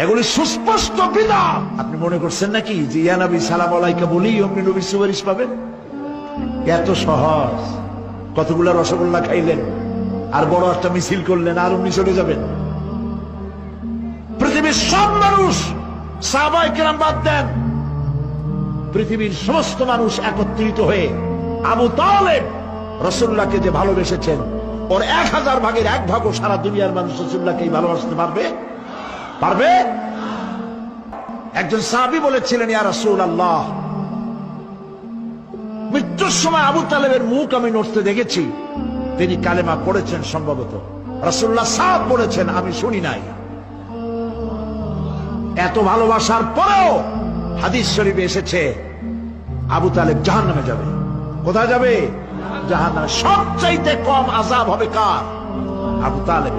এগুলি সুস্পষ্ট বিধান। আপনি মনে করছেন নাকি যে ইয়া নবী সালাম আলাইকা বলি অমনি নবীর সুপারিশ পাবেন? এত সহজ। কতগুলা রসগোল্লা খাইলেন আর বড় একটা মিছিল করলেন আর অমনি চলে যাবেন? পৃথিবীর সব মানুষ, সাহাবায়ে কেরাম বাদ দেন, পৃথিবীর সমস্ত মানুষ একত্রিত হয়ে আবু তালেব রাসূলুল্লাহকে যে ভালোবেসেছেন, ওর 1000 ভাগের 1 ভাগও সারা দুনিয়ার মানুষ রাসূলুল্লাহকে ভালোবাসতে পারবে? পারবে? একজন সাহাবী বলেছিলেন, ইয়া রাসূলুল্লাহ, মৃত্যুর সময় আবু তালেবের মুখ আমি নড়তে দেখেছি। তিনি কালেমা পড়েছেন সম্ভবত। রাসূলুল্লাহ সাদ পড়েছেন, আমি শুনি নাই। এত ভালোবাসার পরেও হাদিস শরীফে এসেছে আবু তালেব জাহান্নামে যাবে। কোথায় যাবে? জাহান্নামে। সবচাইতে কম আযাব হবে কার? আবু তালেব।